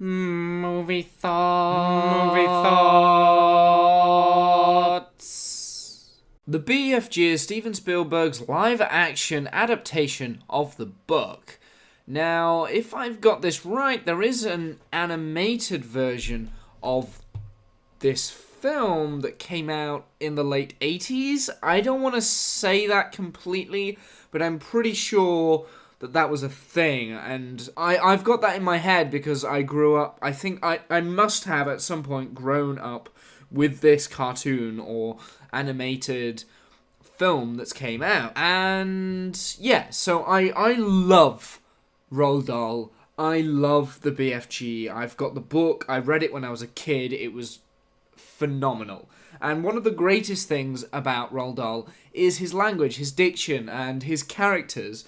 Movie thoughts. The BFG is Steven Spielberg's live-action adaptation of the book. Now, if I've got this right, there is an animated version of this film that came out in the late 80s. I don't want to say that completely, but I'm pretty sure that was a thing, and I've got that in my head because I grew up, I think I must have at some point grown up with this cartoon or animated film that's came out. And yeah, so I love Roald Dahl. I love the BFG. I've got the book. I read it when I was a kid. It was phenomenal. And one of the greatest things about Roald Dahl is his language, his diction, and his characters.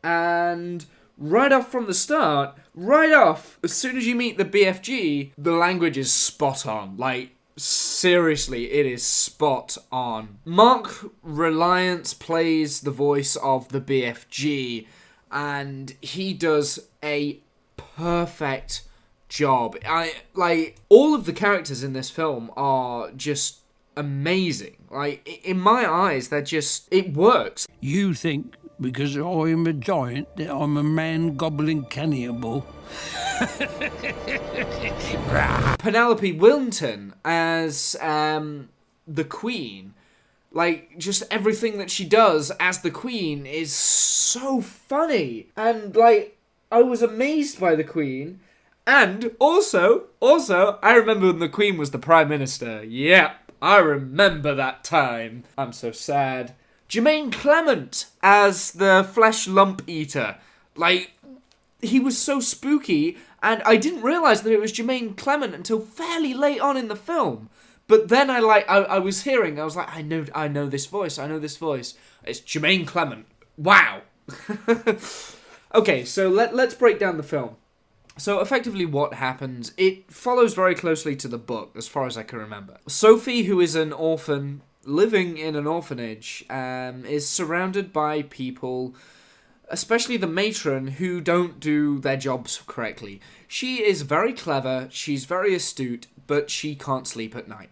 And right off from the start, as soon as you meet the BFG, the language is spot on. Like, seriously, it is spot on. Mark Reliance plays the voice of the BFG, and he does a perfect job. All of the characters in this film are just amazing. Like, in my eyes, it works. You think because I'm a giant that I'm a man-gobbling cannibal? Penelope Wilton as the Queen. Like, just everything that she does as the Queen is so funny. And, like, I was amazed by the Queen. And also, I remember when the Queen was the Prime Minister. Yep, I remember that time. I'm so sad. Jermaine Clement as the Flesh Lump Eater. Like, he was so spooky, and I didn't realise that it was Jermaine Clement until fairly late on in the film. But then I was hearing, I was like, I know this voice. It's Jermaine Clement. Wow. Okay, so let's break down the film. So effectively what happens, it follows very closely to the book, as far as I can remember. Sophie, who is an orphan living in an orphanage, is surrounded by people, especially the matron, who don't do their jobs correctly. She is very clever, she's very astute, but she can't sleep at night.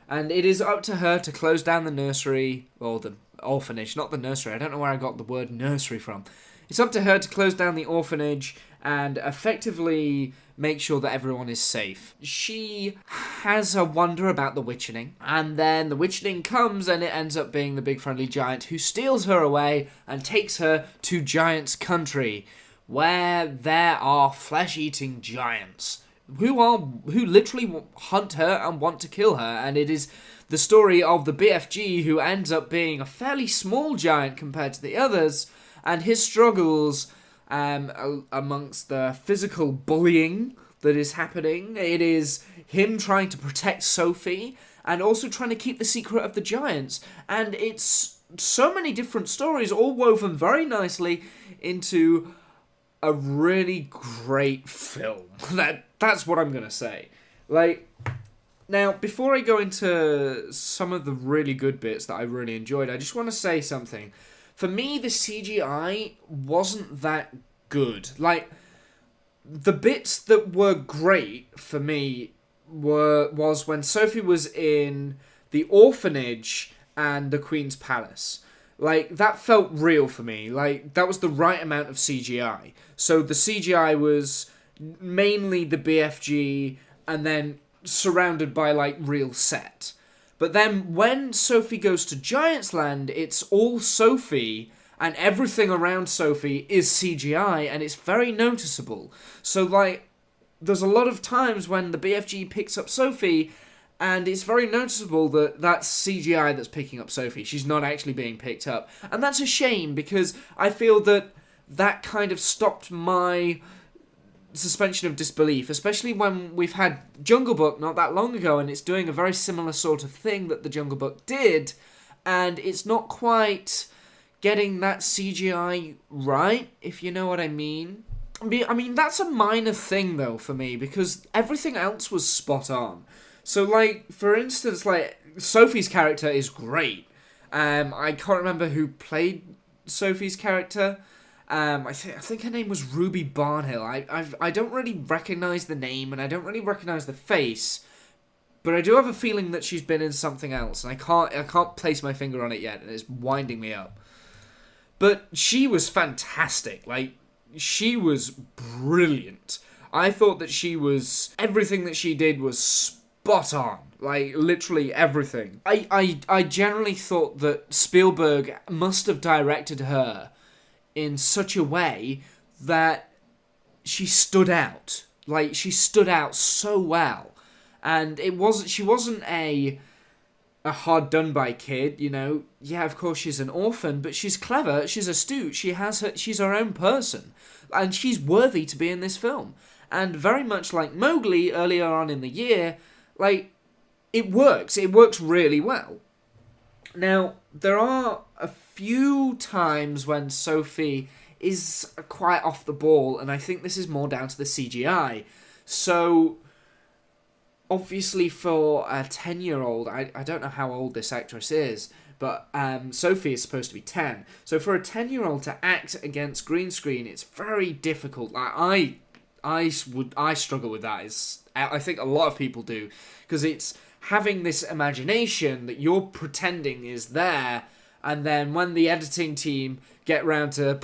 And it is up to her to close down the nursery, or the orphanage, not the nursery. I don't know where I got the word nursery from. It's up to her to close down the orphanage and effectively make sure that everyone is safe. She has a wonder about the witchening, and then the witchening comes and it ends up being the big friendly giant who steals her away and takes her to Giant's Country, where there are flesh-eating giants who literally hunt her and want to kill her, and it is the story of the BFG, who ends up being a fairly small giant compared to the others, and his struggles amongst the physical bullying that is happening. It is him trying to protect Sophie and also trying to keep the secret of the giants. And it's so many different stories all woven very nicely into a really great film. That's what I'm going to say. Like, now, before I go into some of the really good bits that I really enjoyed, I just want to say something. For me, the CGI wasn't that good. Like, the bits that were great for me was when Sophie was in the orphanage and the Queen's Palace. Like, that felt real for me. Like, that was the right amount of CGI. So the CGI was mainly the BFG and then surrounded by, like, real set. But then when Sophie goes to Giant's Land, it's all Sophie, and everything around Sophie is CGI, and it's very noticeable. So, like, there's a lot of times when the BFG picks up Sophie, and it's very noticeable that that's CGI that's picking up Sophie. She's not actually being picked up. And that's a shame, because I feel that kind of stopped my suspension of disbelief, especially when we've had Jungle Book not that long ago, and it's doing a very similar sort of thing that the Jungle Book did, and it's not quite getting that CGI right, if you know what I mean. I mean, that's a minor thing, though, for me, because everything else was spot on. So, like, for instance, like, Sophie's character is great. I can't remember who played Sophie's character, I think her name was Ruby Barnhill. I don't really recognise the name, and I don't really recognise the face, but I do have a feeling that she's been in something else, and I can't place my finger on it yet, and it's winding me up. But she was fantastic. Like, she was brilliant. I thought that everything that she did was spot on. Like, literally everything. I generally thought that Spielberg must have directed her in such a way that she stood out. Like, she stood out so well. And she wasn't a hard done by kid, you know. Yeah, of course she's an orphan, but she's clever, she's astute, she's her own person. And she's worthy to be in this film. And very much like Mowgli earlier on in the year, like, it works really well. Now, there are a few times when Sophie is quite off the ball, and I think this is more down to the CGI. So, obviously for a 10-year-old, I don't know how old this actress is, but Sophie is supposed to be 10. So for a 10-year-old to act against green screen, it's very difficult. Like, I struggle with that. I think a lot of people do, because it's having this imagination that you're pretending is there, and then when the editing team get round to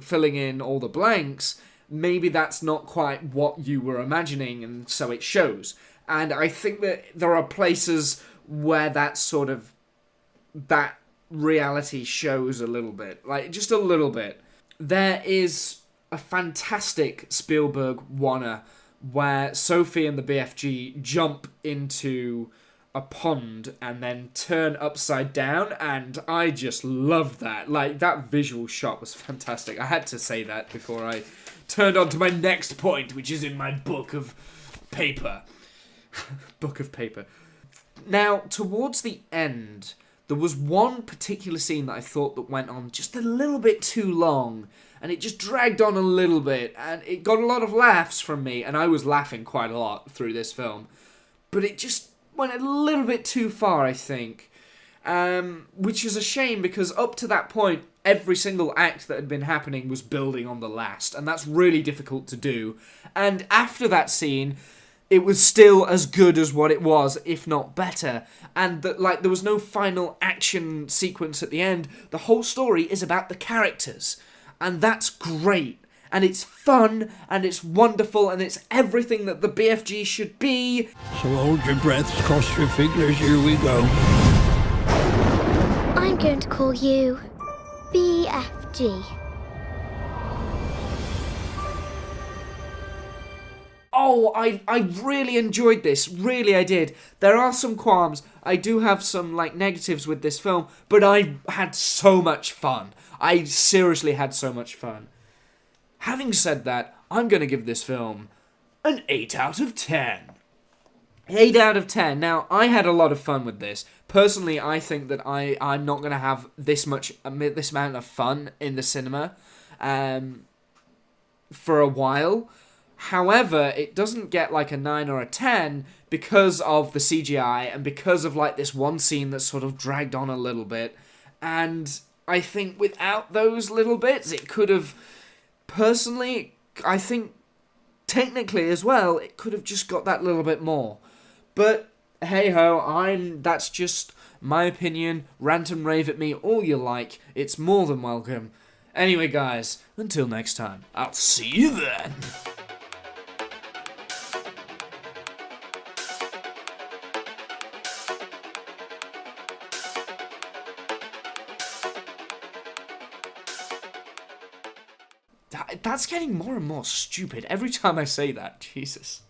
filling in all the blanks, maybe that's not quite what you were imagining, and so it shows. And I think that there are places where that reality shows a little bit. Like, just a little bit. There is a fantastic Spielberg one where Sophie and the BFG jump into a pond and then turn upside down, and I just loved that. Like, that visual shot was fantastic. I had to say that before I turned on to my next point, which is in my book of paper. Book of paper. Now, towards the end, there was one particular scene that I thought that went on just a little bit too long, and it just dragged on a little bit, and it got a lot of laughs from me, and I was laughing quite a lot through this film. But it just went a little bit too far, I think. Which is a shame, because up to that point, every single act that had been happening was building on the last, and that's really difficult to do. And after that scene, it was still as good as what it was, if not better. And there was no final action sequence at the end. The whole story is about the characters, and that's great. And it's fun, and it's wonderful, and it's everything that the BFG should be. So hold your breaths, cross your fingers, here we go. I'm going to call you BFG. Oh, I really enjoyed this. Really, I did. There are some qualms. I do have some, negatives with this film, but I had so much fun. I seriously had so much fun. Having said that, I'm going to give this film an 8 out of 10. 8 out of 10. Now, I had a lot of fun with this. Personally, I think that I'm not going to have this amount of fun in the cinema for a while. However, it doesn't get a 9 or a 10 because of the CGI and because of this one scene that sort of dragged on a little bit. And I think without those little bits, it could have... Personally, I think technically as well, it could have just got that little bit more. But hey-ho, that's just my opinion. Rant and rave at me all you like. It's more than welcome. Anyway, guys, until next time, I'll see you then. That's getting more and more stupid every time I say that. Jesus.